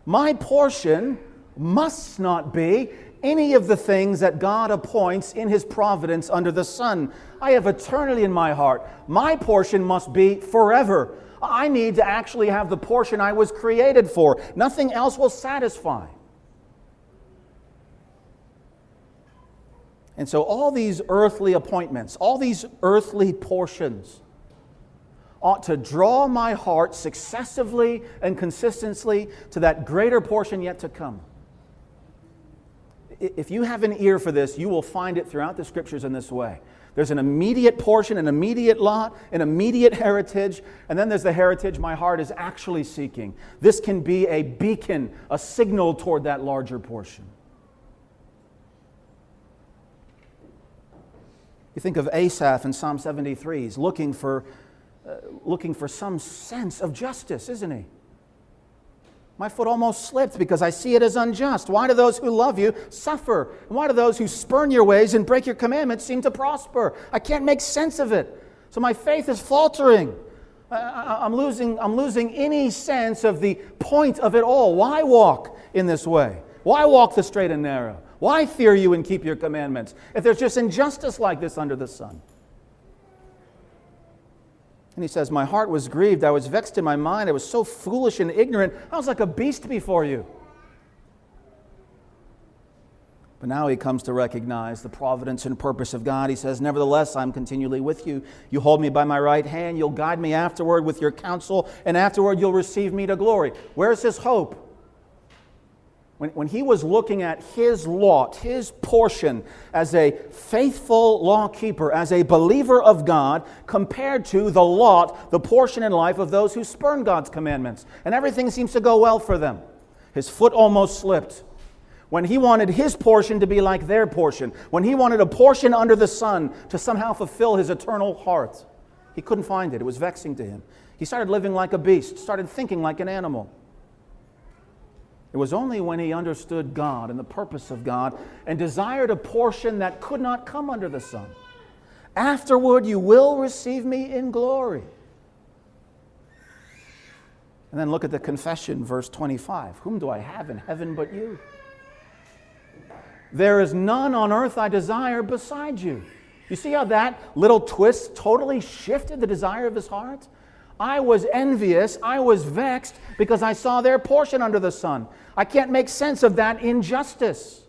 My portion must not be any of the things that God appoints in His providence under the sun. I have eternity in my heart. My portion must be forever. I need to actually have the portion I was created for. Nothing else will satisfy. And so all these earthly appointments, all these earthly portions ought to draw my heart successively and consistently to that greater portion yet to come. If you have an ear for this, you will find it throughout the Scriptures in this way. There's an immediate portion, an immediate lot, an immediate heritage, and then there's the heritage my heart is actually seeking. This can be a beacon, a signal toward that larger portion. You think of Asaph in Psalm 73. He's looking for some sense of justice, isn't he? My foot almost slipped because I see it as unjust. Why do those who love you suffer? And why do those who spurn your ways and break your commandments seem to prosper? I can't make sense of it. So my faith is faltering. I'm losing any sense of the point of it all. Why walk in this way? Why walk the straight and narrow? Why fear you and keep your commandments if there's just injustice like this under the sun? And he says, my heart was grieved. I was vexed in my mind. I was so foolish and ignorant. I was like a beast before you. But now he comes to recognize the providence and purpose of God. He says, nevertheless, I'm continually with you. You hold me by my right hand. You'll guide me afterward with your counsel. And afterward, you'll receive me to glory. Where's his hope? When he was looking at his lot, his portion as a faithful lawkeeper, as a believer of God, compared to the lot, the portion in life of those who spurn God's commandments. And everything seems to go well for them. His foot almost slipped. When he wanted his portion to be like their portion, when he wanted a portion under the sun to somehow fulfill his eternal heart, he couldn't find it. It was vexing to him. He started living like a beast, started thinking like an animal. It was only when he understood God and the purpose of God and desired a portion that could not come under the sun. Afterward, you will receive me in glory. And then look at the confession, verse 25. Whom do I have in heaven but you? There is none on earth I desire beside you. You see how that little twist totally shifted the desire of his heart? I was envious, I was vexed because I saw their portion under the sun. I can't make sense of that injustice.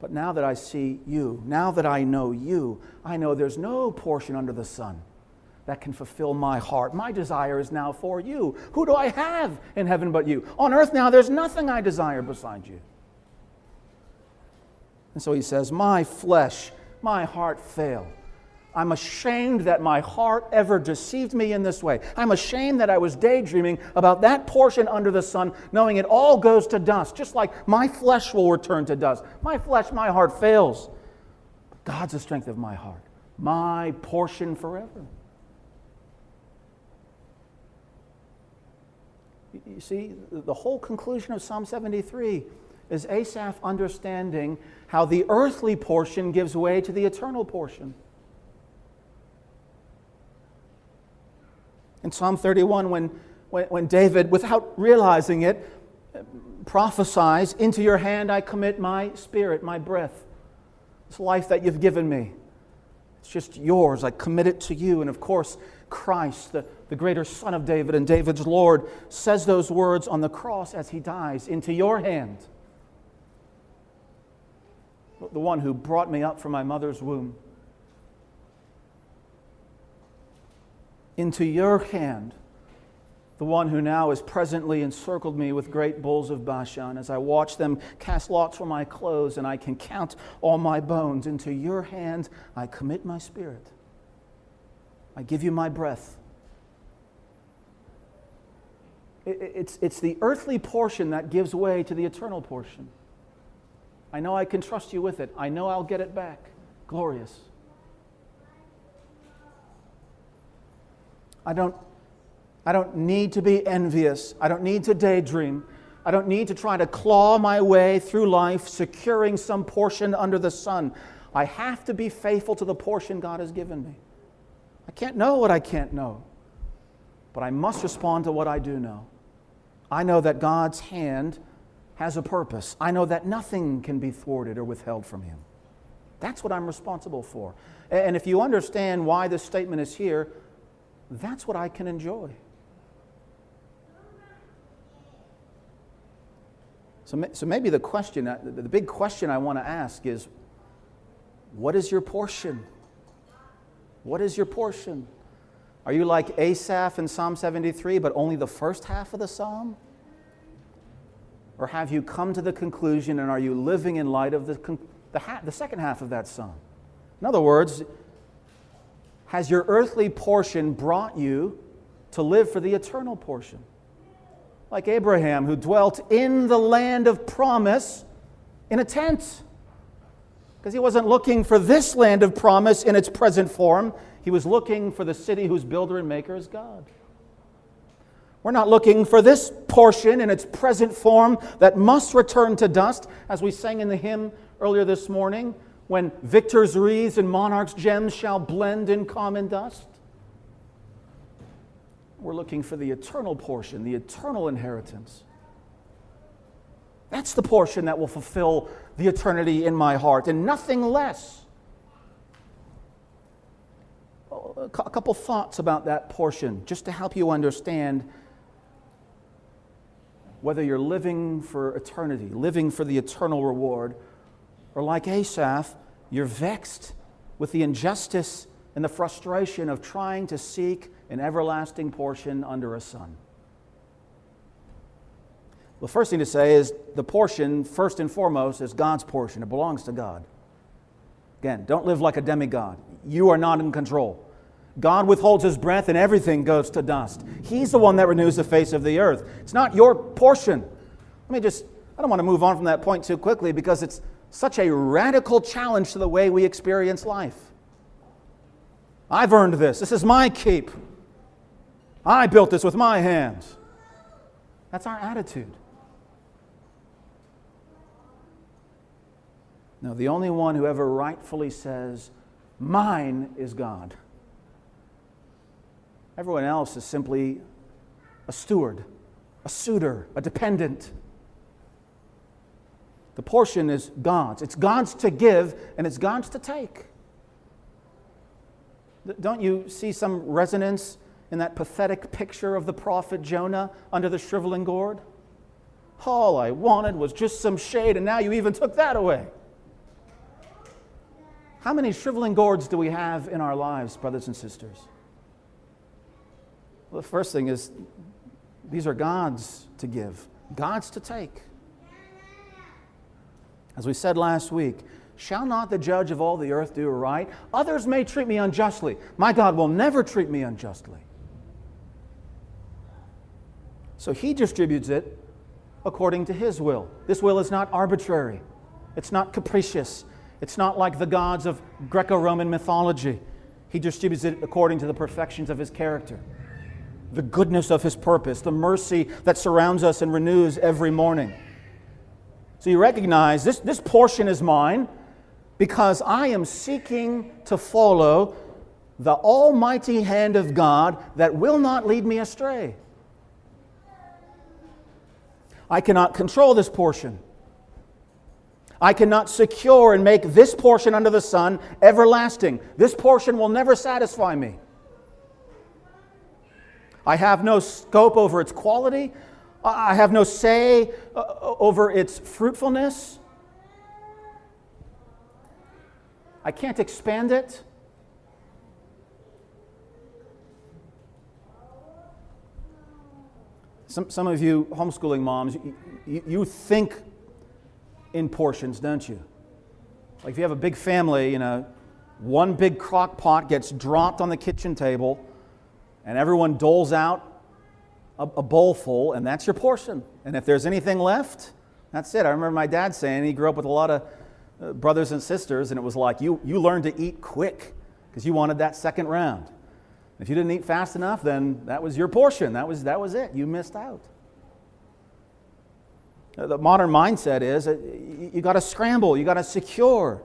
But now that I see you, now that I know there's no portion under the sun that can fulfill my heart. My desire is now for you. Who do I have in heaven but you? On earth now there's nothing I desire beside you. And so he says, my flesh, my heart fail. I'm ashamed that my heart ever deceived me in this way. I'm ashamed that I was daydreaming about that portion under the sun, knowing it all goes to dust, just like my flesh will return to dust. My flesh, my heart fails. But God's the strength of my heart, my portion forever. You see, the whole conclusion of Psalm 73 is Asaph understanding how the earthly portion gives way to the eternal portion. In Psalm 31, when David, without realizing it, prophesies, into your hand I commit my spirit, my breath, this life that you've given me. It's just yours. I commit it to you. And of course, Christ, the greater Son of David and David's Lord, says those words on the cross as he dies, "Into your hand, the one who brought me up from my mother's womb. Into your hand, the one who now has presently encircled me with great bulls of Bashan, as I watch them cast lots for my clothes, and I can count all my bones. Into your hand I commit my spirit. I give you my breath." It's the earthly portion that gives way to the eternal portion. I know I can trust you with it. I know I'll get it back. Glorious. I don't need to be envious. I don't need to daydream. I don't need to try to claw my way through life securing some portion under the sun. I have to be faithful to the portion God has given me. I can't know what I can't know, but I must respond to what I do know. I know that God's hand has a purpose. I know that nothing can be thwarted or withheld from Him. That's what I'm responsible for. And if you understand why this statement is here, that's what I can enjoy. So maybe the big question I want to ask is, what is your portion? What is your portion? Are you like Asaph in Psalm 73, but only the first half of the psalm? Or have you come to the conclusion, and are you living in light of the second half of that psalm? In other words, has your earthly portion brought you to live for the eternal portion? Like Abraham, who dwelt in the land of promise in a tent. Because he wasn't looking for this land of promise in its present form. He was looking for the city whose builder and maker is God. We're not looking for this portion in its present form that must return to dust, as we sang in the hymn earlier this morning, when victors' wreaths and monarchs' gems shall blend in common dust. We're looking for the eternal portion, the eternal inheritance. That's the portion that will fulfill the eternity in my heart, and nothing less. A couple thoughts about that portion, just to help you understand whether you're living for eternity, living for the eternal reward, or like Asaph, you're vexed with the injustice and the frustration of trying to seek an everlasting portion under a sun. The first thing to say is the portion, first and foremost, is God's portion. It belongs to God. Again, don't live like a demigod. You are not in control. God withholds His breath and everything goes to dust. He's the one that renews the face of the earth. It's not your portion. I don't want to move on from that point too quickly because it's such a radical challenge to the way we experience life. I've earned this. This is my keep. I built this with my hands. That's our attitude. No, the only one who ever rightfully says, "Mine is God." Everyone else is simply a steward, a suitor, a dependent. The portion is God's. It's God's to give, and it's God's to take. Don't you see some resonance in that pathetic picture of the prophet Jonah under the shriveling gourd? All I wanted was just some shade, and now you even took that away. How many shriveling gourds do we have in our lives, brothers and sisters? Well, the first thing is, these are God's to give, God's to take. As we said last week, shall not the judge of all the earth do right? Others may treat me unjustly. My God will never treat me unjustly. So He distributes it according to His will. This will is not arbitrary. It's not capricious. It's not like the gods of Greco-Roman mythology. He distributes it according to the perfections of His character, the goodness of His purpose, the mercy that surrounds us and renews every morning. So you recognize this portion is mine because I am seeking to follow the almighty hand of God that will not lead me astray. I cannot control this portion. I cannot secure and make this portion under the sun everlasting. This portion will never satisfy me. I have no scope over its quality. I have no say over its fruitfulness. I can't expand it. Some of you homeschooling moms, you think in portions, don't you? Like if you have a big family, one big crock pot gets dropped on the kitchen table and everyone doles out a bowl full, and that's your portion. And if there's anything left, that's it. I remember my dad saying he grew up with a lot of brothers and sisters, and it was like you learned to eat quick because you wanted that second round. If you didn't eat fast enough, then that was your portion. That was it. You missed out. The modern mindset is you got to scramble. You got to secure.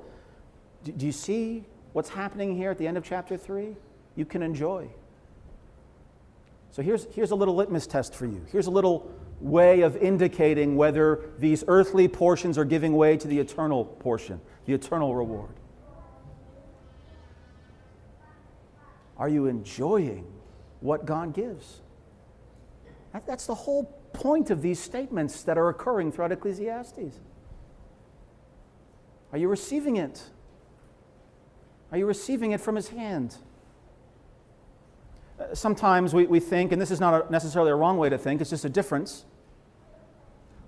Do you see what's happening here at the end of chapter 3? You can enjoy. So here's a little litmus test for you. Here's a little way of indicating whether these earthly portions are giving way to the eternal portion, the eternal reward. Are you enjoying what God gives? That's the whole point of these statements that are occurring throughout Ecclesiastes. Are you receiving it? Are you receiving it from His hand? Sometimes we think, and this is not necessarily a wrong way to think, it's just a difference.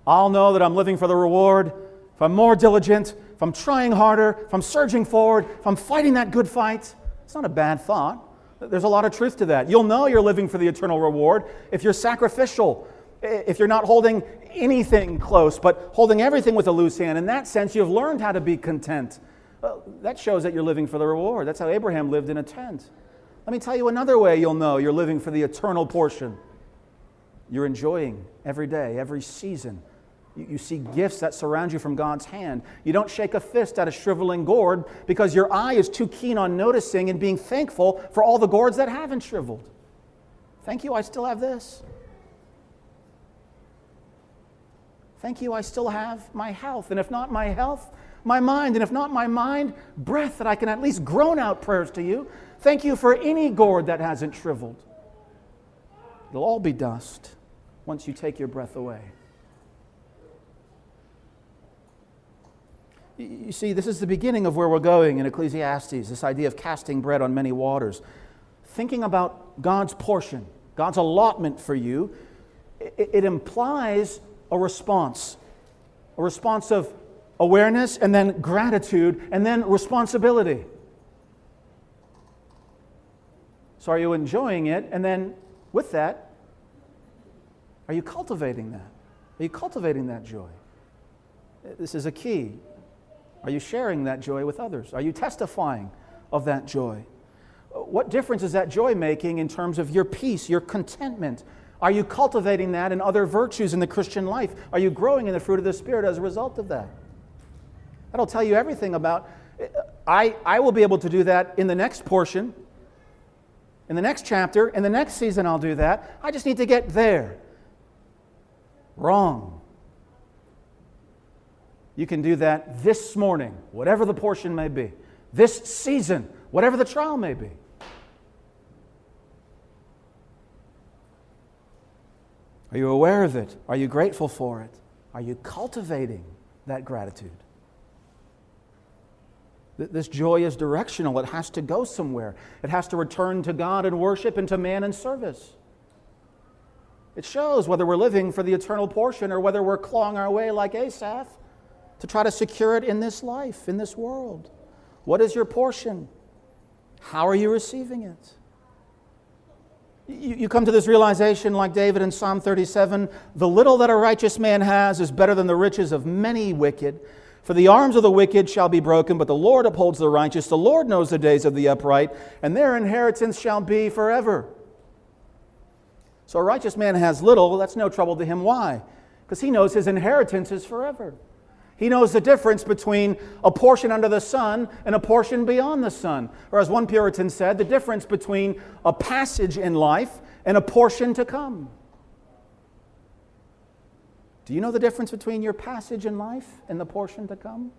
I'll know that I'm living for the reward if I'm more diligent, if I'm trying harder, if I'm surging forward, if I'm fighting that good fight. It's not a bad thought. There's a lot of truth to that. You'll know you're living for the eternal reward if you're sacrificial, if you're not holding anything close, but holding everything with a loose hand. In that sense, you've learned how to be content. Well, that shows that you're living for the reward. That's how Abraham lived in a tent. Let me tell you another way you'll know you're living for the eternal portion. You're enjoying every day, every season. You see gifts that surround you from God's hand. You don't shake a fist at a shriveling gourd because your eye is too keen on noticing and being thankful for all the gourds that haven't shriveled. Thank you, I still have this. Thank you, I still have my health. And if not my health, my mind. And if not my mind, breath that I can at least groan out prayers to you. Thank you for any gourd that hasn't shriveled. It'll all be dust once you take your breath away. You see, this is the beginning of where we're going in Ecclesiastes, this idea of casting bread on many waters. Thinking about God's portion, God's allotment for you, it implies a response of awareness and then gratitude and then responsibility. So are you enjoying it? And then with that, are you cultivating that? Are you cultivating that joy? This is a key. Are you sharing that joy with others? Are you testifying of that joy? What difference is that joy making in terms of your peace, your contentment? Are you cultivating that in other virtues in the Christian life? Are you growing in the fruit of the Spirit as a result of that? That'll tell you everything about... I will be able to do that in the next portion, in the next chapter, in the next season I'll do that. I just need to get there. Wrong. You can do that this morning, whatever the portion may be. This season, whatever the trial may be. Are you aware of it? Are you grateful for it? Are you cultivating that gratitude? This joy is directional. It has to go somewhere. It has to return to God in worship and to man in service. It shows whether we're living for the eternal portion or whether we're clawing our way like Asaph to try to secure it in this life, in this world. What is your portion? How are you receiving it? You come to this realization like David in Psalm 37, the little that a righteous man has is better than the riches of many wicked. For the arms of the wicked shall be broken, but the Lord upholds the righteous. The Lord knows the days of the upright, and their inheritance shall be forever. So a righteous man has little, that's no trouble to him. Why? Because he knows his inheritance is forever. He knows the difference between a portion under the sun and a portion beyond the sun. Or as one Puritan said, the difference between a passage in life and a portion to come. Do you know the difference between your passage in life and the portion to come?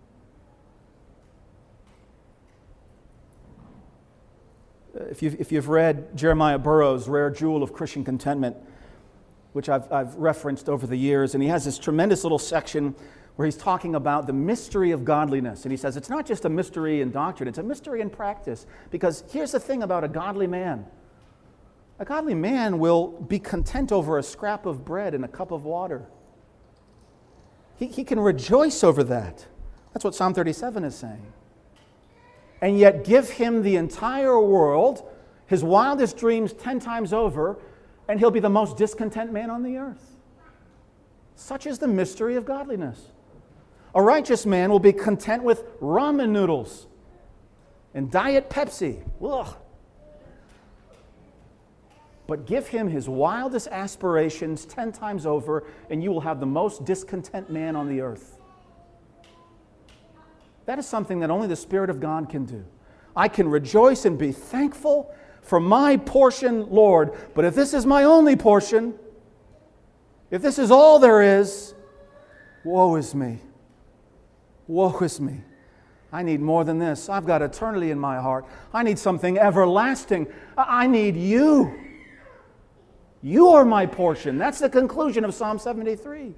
If you've read Jeremiah Burroughs' Rare Jewel of Christian Contentment, which I've referenced over the years, and he has this tremendous little section where he's talking about the mystery of godliness. And he says it's not just a mystery in doctrine, it's a mystery in practice. Because here's the thing about a godly man. A godly man will be content over a scrap of bread and a cup of water. He can rejoice over that. That's what Psalm 37 is saying. And yet give him the entire world, his wildest dreams 10 times over, and he'll be the most discontent man on the earth. Such is the mystery of godliness. A righteous man will be content with ramen noodles and Diet Pepsi. Ugh. But give him his wildest aspirations 10 times over, and you will have the most discontent man on the earth. That is something that only the Spirit of God can do. I can rejoice and be thankful for my portion, Lord, but if this is my only portion, if this is all there is, woe is me. Woe is me. I need more than this. I've got eternity in my heart. I need something everlasting. I need you. You are my portion. That's the conclusion of Psalm 73.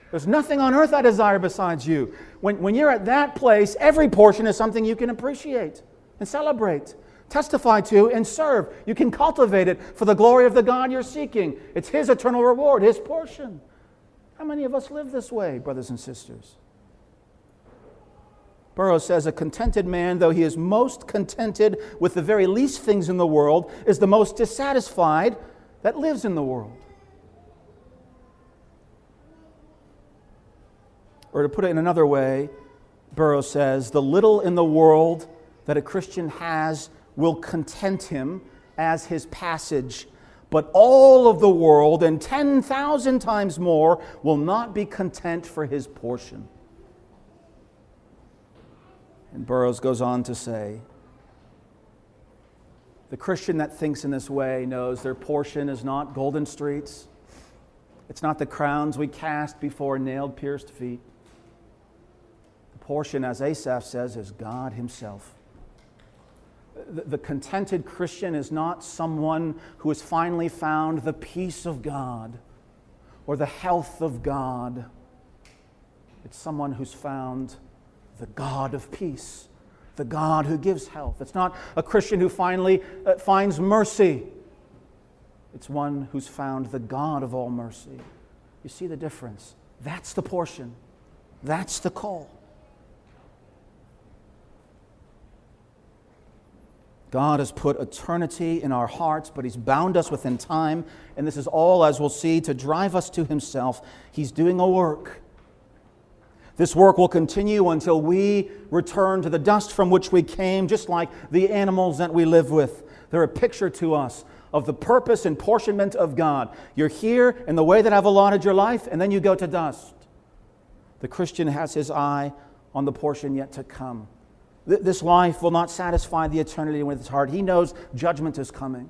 There's nothing on earth I desire besides you. When you're at that place, every portion is something you can appreciate and celebrate, testify to, and serve. You can cultivate it for the glory of the God you're seeking. It's His eternal reward, His portion. How many of us live this way, brothers and sisters? Burroughs says, a contented man, though he is most contented with the very least things in the world, is the most dissatisfied that lives in the world. Or to put it in another way, Burroughs says, the little in the world that a Christian has will content him as his passage, but all of the world and 10,000 times more will not be content for his portion. And Burroughs goes on to say, the Christian that thinks in this way knows their portion is not golden streets. It's not the crowns we cast before nail-pierced feet. The portion, as Asaph says, is God Himself. The contented Christian is not someone who has finally found the peace of God or the health of God. It's someone who's found the God of peace, the God who gives health. It's not a Christian who finally finds mercy. It's one who's found the God of all mercy. You see the difference? That's the portion. That's the call. God has put eternity in our hearts, but He's bound us within time, and this is all, as we'll see, to drive us to Himself. He's doing a work. This work will continue until we return to the dust from which we came, just like the animals that we live with. They're a picture to us of the purpose and portionment of God. You're here in the way that I've allotted your life, and then you go to dust. The Christian has his eye on the portion yet to come. This life will not satisfy the eternity with his heart. He knows judgment is coming.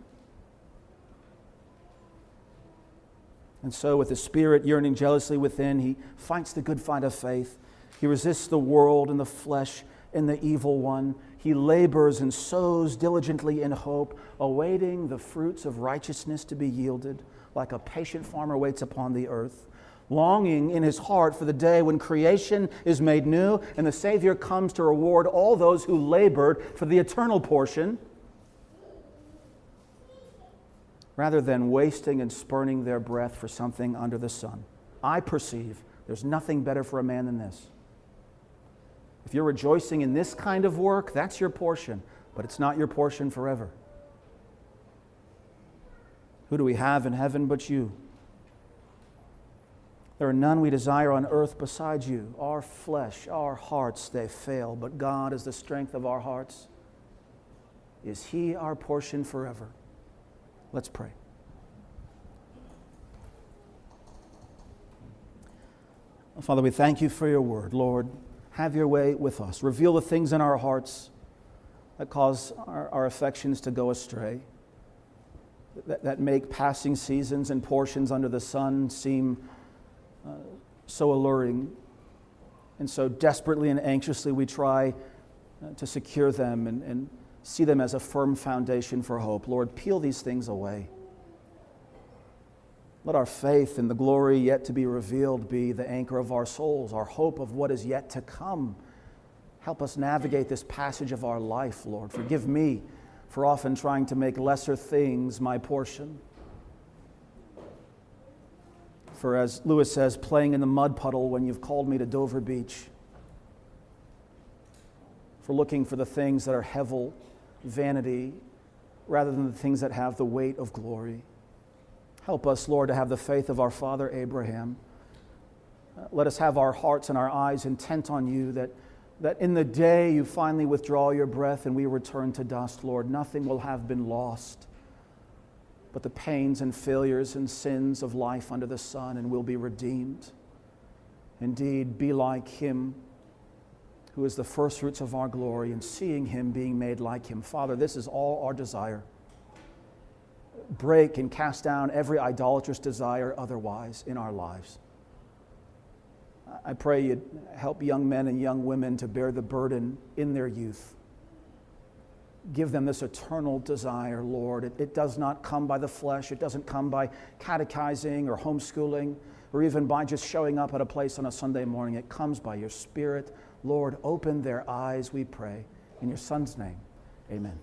And so with the Spirit yearning jealously within, he fights the good fight of faith. He resists the world and the flesh and the evil one. He labors and sows diligently in hope, awaiting the fruits of righteousness to be yielded, like a patient farmer waits upon the earth, longing in his heart for the day when creation is made new and the Savior comes to reward all those who labored for the eternal portion, rather than wasting and spurning their breath for something under the sun. I perceive there's nothing better for a man than this. If you're rejoicing in this kind of work, that's your portion, but it's not your portion forever. Who do we have in heaven but you? There are none we desire on earth besides you. Our flesh, our hearts, they fail, but God is the strength of our hearts. Is He our portion forever? Let's pray. Father, we thank you for your word. Lord, have your way with us. Reveal the things in our hearts that cause our affections to go astray, that make passing seasons and portions under the sun seem so alluring, and so desperately and anxiously we try to secure them and see them as a firm foundation for hope. Lord, peel these things away. Let our faith in the glory yet to be revealed be the anchor of our souls, our hope of what is yet to come. Help us navigate this passage of our life, Lord. Forgive me for often trying to make lesser things my portion. For as Lewis says, playing in the mud puddle when you've called me to Dover Beach. For looking for the things that are hevel, vanity, rather than the things that have the weight of glory. Help us, Lord, to have the faith of our father Abraham. Let us have our hearts and our eyes intent on you, that in the day you finally withdraw your breath and we return to dust, Lord, nothing will have been lost but the pains and failures and sins of life under the sun, and will be redeemed. Indeed, be like him who is the first fruits of our glory, and seeing him being made like him. Father, this is all our desire. Break and cast down every idolatrous desire otherwise in our lives. I pray you'd help young men and young women to bear the burden in their youth. Give them this eternal desire, Lord. It does not come by the flesh. It doesn't come by catechizing or homeschooling or even by just showing up at a place on a Sunday morning. It comes by your Spirit. Lord, open their eyes, we pray. In your Son's name, amen.